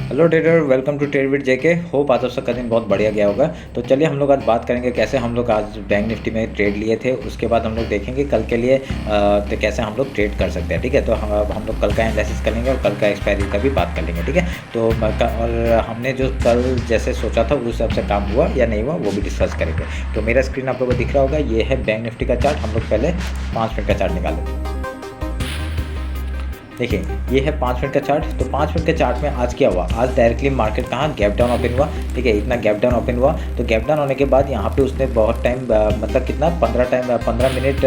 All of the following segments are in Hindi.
Hello trader, welcome to trade with JK. Hope आज आपका दिन बहुत बढ़िया गया होगा। तो चलिए हम लोग आज बात करेंगे कैसे हम लोग आज बैंक निफ्टी में ट्रेड लिए थे। उसके बाद हम लोग देखेंगे कल के लिए तो कैसे हम लोग ट्रेड कर सकते हैं। ठीक है, तो हम लोग कल का एनालिसिस कर लेंगे और कल का एक्सपायरी का भी बात कर लेंगे। ठीक है, तो और हमने जो कल जैसे सोचा था उस हिसाब से काम हुआ या नहीं हुआ वो भी डिस्कस करेंगे। तो मेरा स्क्रीन आप लोगों को दिख रहा होगा, ये है बैंक निफ्टी का चार्ट। हम लोग पहले 5 मिनट का चार्ट निकाल लेते हैं। देखिए ये है 5 मिनट का चार्ट। तो 5 मिनट के चार्ट में आज क्या हुआ, आज डायरेक्टली मार्केट कहाँ गैप डाउन ओपन हुआ। ठीक है, इतना गैप डाउन ओपन हुआ। तो गैप डाउन होने के बाद यहाँ पे उसने बहुत टाइम मतलब कितना 15 मिनट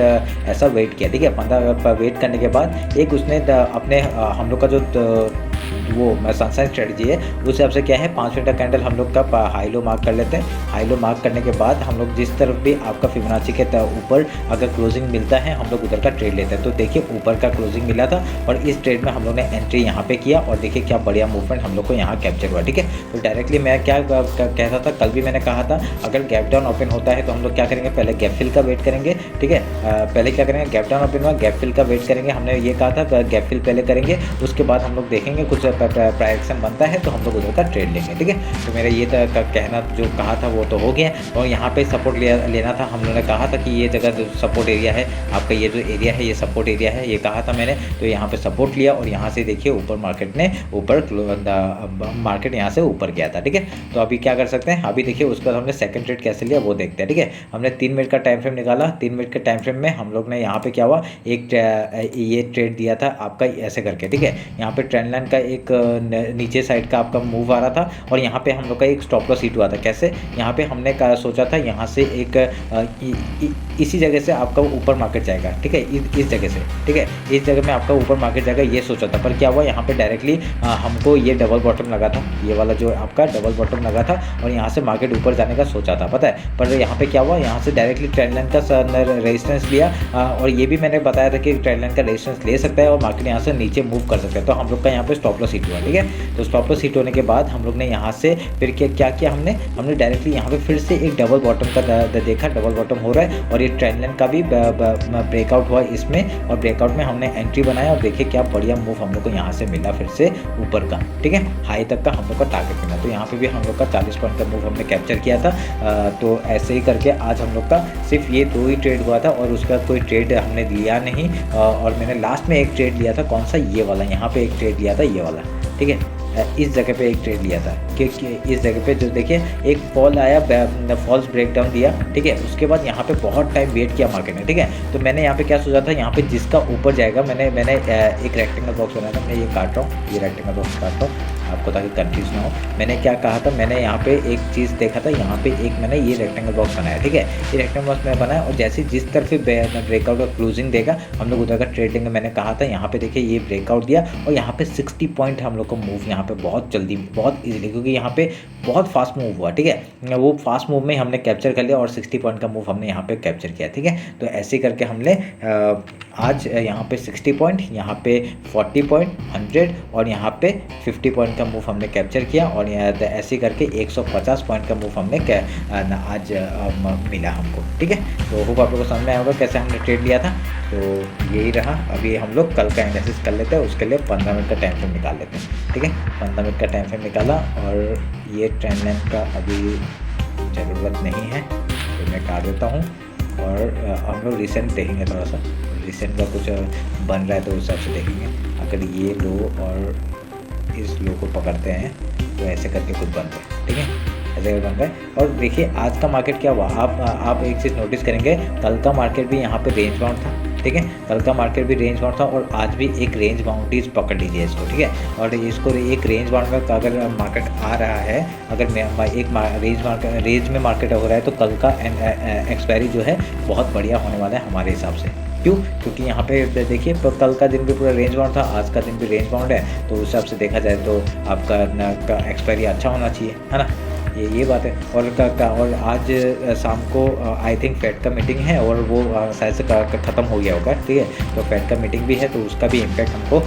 ऐसा वेट किया। ठीक है, 15 वेट करने के बाद एक उसने अपने हम लोग का जो वो सनसाइन स्ट्रेटजी है उस हिसाब से क्या है 5 मिनट का कैंडल हम लोग का हाई लो मार्क कर लेते हैं। हाई लो मार्क करने के बाद हम लोग जिस तरफ भी आपका फिबोनाची के ऊपर अगर क्लोजिंग मिलता है हम लोग उधर का ट्रेड लेते हैं। तो देखिए ऊपर का क्लोजिंग मिला था और इस ट्रेड में हम लोग ने एंट्री यहाँ पे किया और देखिए क्या बढ़िया मूवमेंट हम लोग को यहाँ कैप्चर हुआ। ठीक है, तो डायरेक्टली मैं क्या कहता था, कल भी मैंने कहा था अगर गैप डाउन ओपन होता है तो हम लोग क्या करेंगे, पहले गैप फिल का वेट करेंगे। ठीक है, पहले क्या करेंगे, गैप डाउन ओपन हुआ गैप फिल का वेट करेंगे। हमने ये कहा था गैप फिल पहले करेंगे, उसके बाद हम लोग देखेंगे कुछ प्राइस बनता है तो हम लोग उधर का ट्रेड लेंगे। ठीक है, तो मेरा ये कहना जो कहा था वो तो हो गया। और यहाँ पे सपोर्ट लेना था। हम लोगों ने कहा था कि ये जगह जो सपोर्ट एरिया है आपका, ये जो एरिया है ये सपोर्ट एरिया है, ये कहा था मैंने। तो यहाँ पे सपोर्ट लिया और यहाँ से देखिए ऊपर मार्केट यहाँ से ऊपर गया था। ठीक है, तो अभी क्या कर सकते हैं, अभी देखिए उसके बाद हमने सेकंड ट्रेड कैसे लिया वो देखते हैं। ठीक है, हमने 3 मिनट का टाइम फ्रेम निकाला। 3 मिनट के टाइम फ्रेम में हम लोग ने यहाँ पे क्या हुआ, एक ये ट्रेड दिया था आपका ऐसे करके। ठीक है, यहाँ पे ट्रेंड लाइन का एक नीचे साइड का आपका मूव आ रहा था और यहाँ पे हम लोग का एक स्टॉप लॉस हिट हुआ था। कैसे, यहाँ पे हमने सोचा था यहाँ से एक इसी जगह से आपका ऊपर मार्केट जाएगा। ठीक है, इस जगह से, ठीक है, इस जगह में आपका ऊपर मार्केट जाएगा ये सोचा था। पर क्या हुआ, यहाँ पे डायरेक्टली हमको ये डबल बॉटम लगा था, ये वाला जो आपका डबल बॉटम लगा था और यहाँ से मार्केट ऊपर जाने का सोचा था, पता है। पर यहाँ पे क्या हुआ, यहाँ से डायरेक्टली ट्रेंड लाइन का रेजिस्टेंस लिया और ये भी मैंने बताया था कि ट्रेंड लाइन का रेजिस्टेंस ले सकता है और मार्केट यहाँ से नीचे मूव कर सकता है। तो हम लोग का यहाँ पे स्टॉप लॉस हिट हुआ। ठीक है, तो स्टॉप लॉस हिट होने के बाद हम लोग ने यहाँ से फिर क्या किया, हमने डायरेक्टली यहाँ पे फिर से एक डबल बॉटम का देखा, डबल बॉटम हो रहा है और ये ट्रेंड लाइन का भी ब्रेकआउट हुआ इसमें और ब्रेकआउट में हमने एंट्री बनाया और देखिए क्या बढ़िया मूव हम लोग को यहाँ से मिला फिर से ऊपर का। ठीक है, हाई तक का हम लोग का टारगेट मिला। तो यहाँ पे भी हम लोग का 40 पॉइंट का मूव हमने कैप्चर किया था। तो ऐसे ही करके आज हम लोग का सिर्फ ये 2 ही ट्रेड हुआ था और उसका कोई ट्रेड हमने लिया नहीं। और मैंने लास्ट में एक ट्रेड लिया था, कौन सा, ये वाला, यहाँ पे एक ट्रेड लिया था ये वाला। ठीक है, इस जगह पे एक ट्रेड लिया था कि इस जगह पे जो देखिए एक फॉल आया, फॉल्स ब्रेकडाउन दिया। ठीक है, उसके बाद यहाँ पे बहुत टाइम वेट किया मार्केट ने। ठीक है, तो मैंने यहाँ पे क्या सोचा था, यहाँ पे जिसका ऊपर जाएगा, मैंने एक रेक्टेंगल बॉक्स बनाया था। मैं ये काट रहा हूँ, ये रेक्टेंगल बॉक्स काट रहा हूँ आपको ताकि कंफ्यूज ना हो। मैंने क्या कहा था, मैंने यहाँ पे एक चीज़ देखा था, यहाँ पे एक मैंने ये रेक्टेंगल बॉक्स बनाया। ठीक है, ये रेक्टेंगल बॉक्स मैंने बनाया और जैसे जिस तरफ ब्रेकआउट और क्लोजिंग देगा हम लोग उधर का ट्रेड लेंगे। मैंने कहा था यहाँ पे देखिए ये ब्रेकआउट दिया और यहाँ पे 60 पॉइंट हम लोग को मूव यहाँ पे बहुत जल्दी, बहुत इजीली, क्योंकि यहाँ पे बहुत फास्ट मूव हुआ। ठीक है, वो फास्ट मूव में हमने कैप्चर कर लिया और 60 पॉइंट का मूव हमने यहाँ पे कैप्चर किया। ठीक है, तो ऐसे करके हमने आज यहाँ पे 60 पॉइंट, यहाँ पे 40 पॉइंट, 100 और यहाँ पे 50 पॉइंट का मूव हमने कैप्चर किया और ऐसे करके 150 पॉइंट का मूव हमने आज मिला हमको। ठीक है, तो होप आप लोगों को समझ में आया होगा कैसे हमने ट्रेड लिया था। तो यही रहा। अभी हम लोग कल का एनालिसिस कर लेते हैं, उसके लिए 15 मिनट का टाइम फ्रेम निकाल लेते हैं। ठीक है, 15 मिनट का टाइम फ्रेम निकाला और ये ट्रेंड लाइन का अभी ज़रूरत नहीं है तो मैं काट देता हूँ और हम लोग रिसेंट देखेंगे, थोड़ा सा रिसेंट का कुछ बन रहा है तो उस हिसाब से देखेंगे। अगर ये लो और इस लो को पकड़ते हैं तो ऐसे करके कुछ बनता है। ठीक है, ऐसे करके बनता है। और देखिए आज का मार्केट क्या हुआ, आप एक चीज़ नोटिस करेंगे, कल का मार्केट भी यहाँ पे रेंज बाउंड था। ठीक है, कल का मार्केट भी रेंज बाउंड था और आज भी एक रेंज बाउंड्रीज पकड़ लीजिए इसको। ठीक है, और इसको एक रेंज बाउंड में अगर मार्केट आ रहा है, अगर एक रेंज में मार्केट हो रहा है तो कल का एक्सपायरी जो है बहुत बढ़िया होने वाला है हमारे हिसाब से। क्यों, क्योंकि यहाँ पे देखिए कल का दिन भी पूरा रेंज बाउंड था, आज का दिन भी रेंज बाउंड है। तो उस हिसाब से देखा जाए तो आपका एक्सपायरी अच्छा होना चाहिए, है ना। ये बात है। और आज शाम को आई थिंक फेड का मीटिंग है और वो शायद से ख़त्म हो गया होगा। ठीक है, तो फेड का मीटिंग भी है तो उसका भी इम्पैक्ट हमको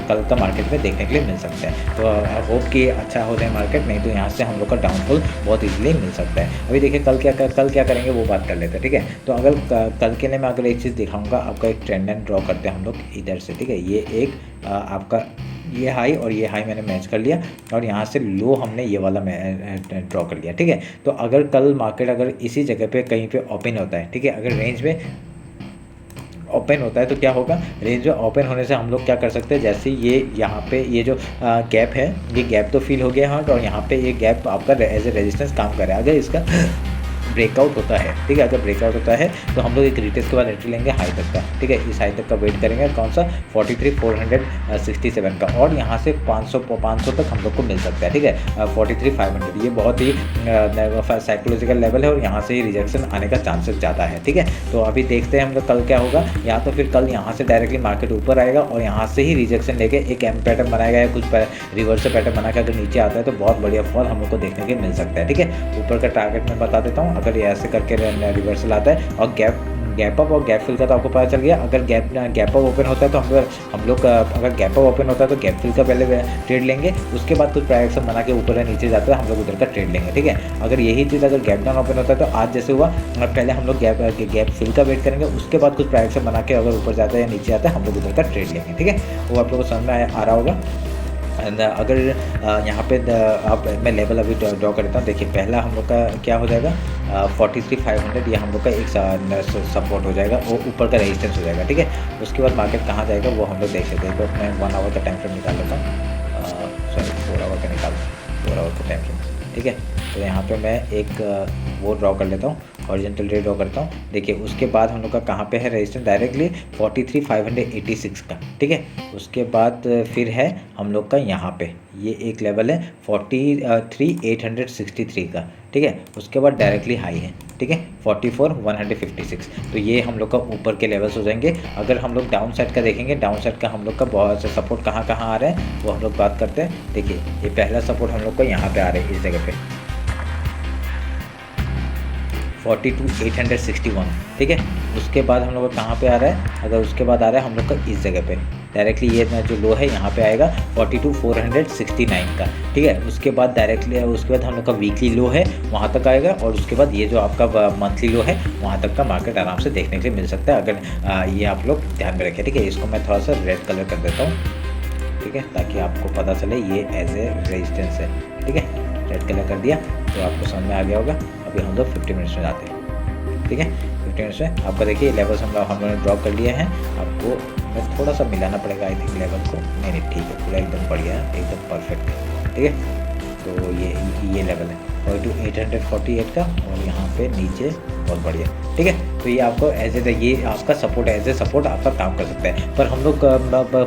कल का मार्केट में देखने के लिए मिल सकता है। तो होप कि अच्छा हो जाए मार्केट, नहीं तो यहाँ से हम लोग का डाउनफॉल बहुत ईजिली मिल सकता है। अभी देखिए कल क्या करेंगे वो बात कर लेते हैं। ठीक है, तो अगर कल के लिए मैं अगर एक चीज़ दिखाऊँगा आपका, एक ट्रेंड लाइन ड्रॉ करते हैं हम लोग इधर से। ठीक है, ये एक आपका ये हाई और ये हाई मैंने मैच कर लिया और यहाँ से लो हमने ये वाला ड्रॉ कर लिया, ठीक है। तो अगर कल मार्केट अगर इसी जगह पे कहीं पे ओपन होता है, ठीक है, अगर रेंज में ओपन होता है तो क्या होगा, रेंज में ओपन होने से हम लोग क्या कर सकते हैं, जैसे ये यहाँ पे ये जो गैप है, ये गैप तो फिल हो गया है और यहाँ पे ये गैप आपका एज ए रेजिस्टेंस काम कर रहा है। अगर इसका ब्रेकआउट होता है, ठीक है, अगर ब्रेकआउट होता है तो हम लोग एक रिटेस्ट के बाद एंट्री लेंगे हाई तक का, ठीक है। इस हाई तक का वेट करेंगे, कौन सा 43,467 का, और यहाँ से 500 तक हम लोग को मिल सकता है, ठीक है। 43,500 ये बहुत ही साइकोलॉजिकल लेवल है और यहाँ से ही रिजेक्शन आने का चांसेस ज़्यादा है, ठीक है। तो अभी देखते हैं हम लोग कल क्या होगा, या तो फिर कल यहाँ से डायरेक्टली मार्केट ऊपर आएगा और यहाँ से ही रिजेक्शन लेके एक एम पैटर्न बनाएगा या कुछ रिवर्सल पैटर्न बना के अगर नीचे आता है तो बहुत बढ़िया फॉल हम लोग को देखने को मिल सकता है, ठीक है। ऊपर का टारगेट मैं बता देता हूँ, अगर ये ऐसे करके रिवर्सल आता है और गैप अप और गैप फिल का तो आपको पता चल गया। अगर गैप अप ओपन होता है तो हम लोग अगर गैप अप ओपन होता है तो गैप फिल का पहले ट्रेड लेंगे, उसके बाद कुछ प्राइस बना के ऊपर या नीचे जाता है हम लोग उधर का ट्रेड लेंगे, ठीक है। अगर यही चीज़ अगर गैप डाउन ओपन होता है तो आज जैसे हुआ, पहले हम लोग गैप फिल का वेट करेंगे, उसके बाद कुछ प्राइस बना के अगर ऊपर जाता है या नीचे आता है हम लोग उधर का ट्रेड लेंगे, ठीक है। वो आप लोग को समझ में आ रहा होगा। अगर यहाँ पे आप मैं लेवल अभी ड्रॉ करता हूँ, देखिए पहला हम लोग का क्या हो जाएगा 43,500, ये हम लोग का एक सपोर्ट हो जाएगा, वो ऊपर का रेजिस्टेंस हो जाएगा, ठीक है। उसके बाद मार्केट कहाँ जाएगा वो हम लोग देख लेते हैं। तो मैं 1 आवर का टाइम फ्रेम निकाल लेता हूँ, सॉरी 4 आवर का निकाल 4 आवर का टाइम फ्रेम, ठीक है। तो यहाँ पे मैं एक वो ड्रॉ कर लेता हूँ, हॉरिजॉन्टल रे ड्रॉ करता हूँ। देखिए उसके बाद हम लोग का कहाँ पे है रेजिस्टेंस, डायरेक्टली 43,586 का, ठीक है। उसके बाद फिर है हम लोग का यहाँ पे ये एक लेवल है 43,863 का, ठीक है। उसके बाद डायरेक्टली हाई है, ठीक है, 44,156। तो ये हम लोग का ऊपर के लेवल्स हो जाएंगे। अगर हम लोग डाउन साइड का देखेंगे, डाउन साइड का हम लोग का बहुत से सपोर्ट कहाँ कहाँ आ रहा है वो हम लोग बात करते हैं। देखिए ये पहला सपोर्ट हम लोग का यहाँ पे आ रहा है, इस जगह पे 42,861, ठीक है। उसके बाद हम लोग का कहाँ पे आ रहा है, अगर उसके बाद आ रहा है हम लोग का इस जगह पे डायरेक्टली ये जो लो है यहाँ पे आएगा 42,469 का, ठीक है। उसके बाद डायरेक्टली उसके बाद हम लोग का वीकली लो है वहाँ तक आएगा और उसके बाद ये जो आपका मंथली लो है वहाँ तक का मार्केट आराम से देखने के लिए मिल सकता है, अगर ये आप लोग ध्यान में रखें, ठीक है। इसको मैं थोड़ा सा रेड कलर कर देता हूँ, ठीक है, ताकि आपको पता चले ये एज ए रेजिस्टेंस है, ठीक है। रेड कलर कर दिया तो आपको समझ में आ गया होगा। अभी हम लोग 50 मिनट्स में जाते हैं, ठीक है। 50 मिनट्स में आपका देखिए लेवल्स हम लोगों ने ड्रॉप कर लिए हैं। आपको मैं थोड़ा सा मिलाना पड़ेगा आई थिंक लेवल को, नहीं ठीक है, पूरा एकदम बढ़िया है, एकदम परफेक्ट है, ठीक है। तो ये लेवल है 848 का और यहाँ पे नीचे बहुत बढ़िया, ठीक है। तो ये आपको ये आपका सपोर्ट एज ए सपोर्ट आपका काम कर सकता है। पर हम लोग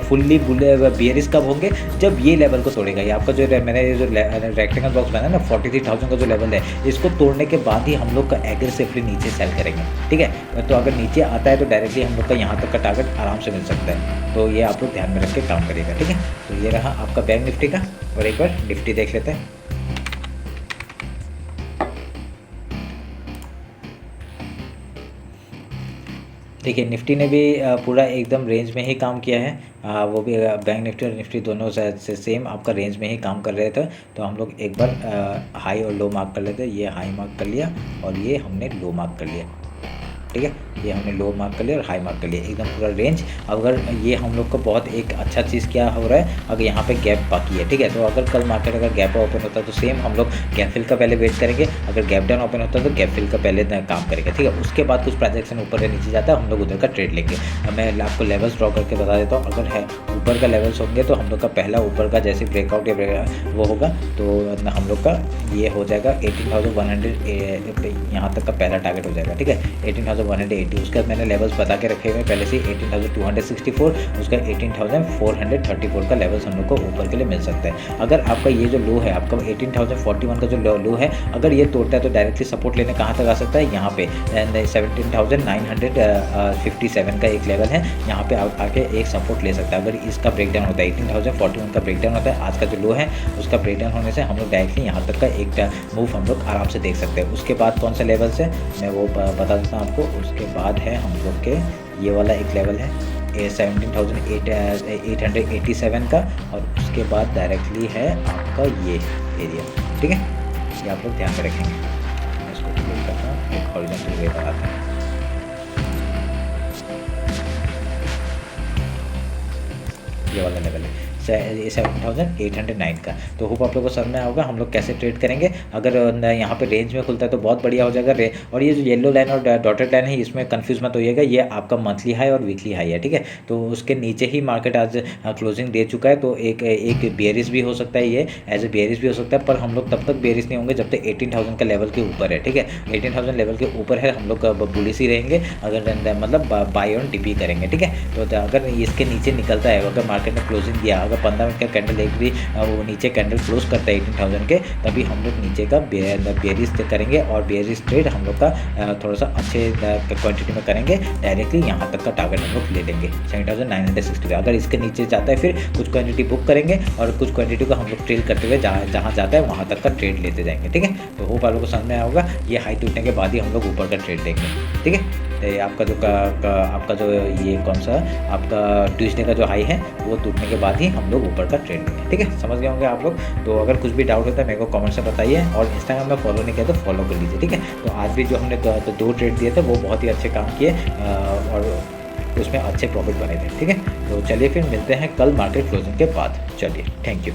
फुल्ली बियरिश कब होंगे, जब ये लेवल को तोड़ेगा। ये आपका जो मैंने जो रेक्टेंगल बॉक्स बनाया ना 43,000 का जो लेवल है, इसको तोड़ने के बाद ही हम लोग का एग्रेसिवली नीचे सेल करेंगे, ठीक है। तो अगर नीचे आता है तो डायरेक्टली हम लोग का यहाँ तक का टारगेट आराम से मिल सकता है। तो ये आप लोग ध्यान में रख के काम करिएगा, ठीक है। तो ये रहा आपका बैंक निफ्टी का, और एक बार निफ्टी देख लेते हैं। देखिए निफ्टी ने भी पूरा एकदम रेंज में ही काम किया है। वो भी बैंक निफ्टी और निफ्टी दोनों से सेम आपका रेंज में ही काम कर रहे थे। तो हम लोग एक बार हाई और लो मार्क कर लेते हैं। ये हाई मार्क कर लिया और ये हमने लो मार्क कर लिया, ठीक है। ये हमने लो मार्क कर लिया और हाई मार्क कर लिया, एकदम पूरा रेंज। अगर ये हम लोग को बहुत एक अच्छा चीज़ क्या हो रहा है, अगर यहाँ पे गैप बाकी है, ठीक है। तो अगर कल मार्केट अगर गैप ओपन होता है तो सेम हम लोग गैप फिल का पहले वेट करेंगे। अगर गैप डाउन ओपन होता है तो गैप फिल का पहले काम करेगा, ठीक है। उसके बाद कुछ ट्रांजेक्शन ऊपर या नीचे जाता है हम लोग उधर का ट्रेड लेंगे। मैं आपको लेवल्स ड्रॉ करके बता देता हूँ। अगर है ऊपर का लेवल्स होंगे तो हम लोग का पहला ऊपर का जैसे ब्रेकआउट या वो होगा तो हम लोग का ये हो जाएगा 18,100 यहाँ तक का पहला टारगेट हो जाएगा, ठीक है। 18,180 उसका मैंने लेवल्स बता के रखे हुए पहले से 18,264, उसका 18,434 का लेवल्स हम लोग को ऊपर के लिए मिल सकता है। अगर आपका ये जो लो है आपका 18,041 का जो लो है, अगर ये तोड़ता है तो डायरेक्टली सपोर्ट लेने कहाँ तक आ सकता है, यहाँ पे 17,957 का एक लेवल है, यहाँ पे आके एक सपोर्ट ले सकता है। अगर इसका ब्रेकडाउन होता है 18,041 का ब्रेकडाउन होता है, आज का जो लो है उसका ब्रेकडाउन होने से हम लोग डायरेक्टली यहाँ तक का एक मूव हम लोग आराम से देख सकते हैं। उसके बाद कौन सा लेवल्स है मैं वो बता देता हूँ आपको। उसके बाद है हम लोग के ये वाला एक लेवल है 17,887 का, और उसके बाद डायरेक्टली है आपका ये एरिया, ठीक है। ये आप लोग ध्यान में रखेंगे। मैं इसको क्लिक करता हूँ, एक हॉरिजॉन्टल वे बनाता है। ये वाला लेवल है 17,809 का। तो होप आप लोगों को समझ में होगा हम लोग कैसे ट्रेड करेंगे। अगर यहाँ पे रेंज में खुलता है तो बहुत बढ़िया हो जाएगा। और ये जो येलो लाइन और डॉटेड लाइन है इसमें कंफ्यूज मत होइएगा, ये आपका मंथली हाई और वीकली हाई है, ठीक है। तो उसके नीचे ही मार्केट आज क्लोजिंग दे चुका है। तो एक बेयरिश भी हो सकता है, ये एज ए बेयरिश भी हो सकता है, पर हम लोग तब तक बेयरिश नहीं होंगे जब तक 18,000 का लेवल के ऊपर है, ठीक है। 18,000 लेवल के ऊपर है हम लोग बुलिश ही रहेंगे, अगर मतलब बाय ऑन डीपी करेंगे, ठीक है। तो अगर इसके नीचे निकलता है, अगर मार्केट ने क्लोजिंग दिया, अगर 15 मिनट का कैंडल एक भी वो नीचे कैंडल क्लोज करता है 18,000 के, तभी हम लोग नीचे का बेयरिश करेंगे और बेयरिश ट्रेड हम लोग का थोड़ा सा अच्छे क्वांटिटी में करेंगे। डायरेक्टली यहाँ तक का टारगेट हम लोग ले लेंगे 7,960। अगर इसके नीचे जाता है फिर कुछ क्वांटिटी बुक करेंगे और कुछ क्वांटिटी को हम लोग ट्रेड करते हुए जहाँ जाता है वहाँ तक का ट्रेड लेते जाएंगे, ठीक है। तो होप आप लोगों को समझ में आया होगा। ये हाई टूटने के बाद ही हम लोग ऊपर का ट्रेड लेंगे, ठीक है। आपका जो ये कौन सा आपका ट्यूसडे का जो हाई है वो टूटने के बाद ही हम लोग ऊपर का ट्रेड लेंगे, ठीक है। समझ गए होंगे आप लोग। तो अगर कुछ भी डाउट होता है मेरे को कमेंट से बताइए, और इंस्टाग्राम में फॉलो नहीं किया तो फॉलो कर लीजिए, ठीक है। तो आज भी जो हमने दो ट्रेड दिए थे वो बहुत ही अच्छे काम किए और उसमें अच्छे प्रॉफिट बने थे, ठीक है। तो चलिए फिर मिलते हैं कल मार्केट क्लोजिंग के बाद। चलिए, थैंक यू।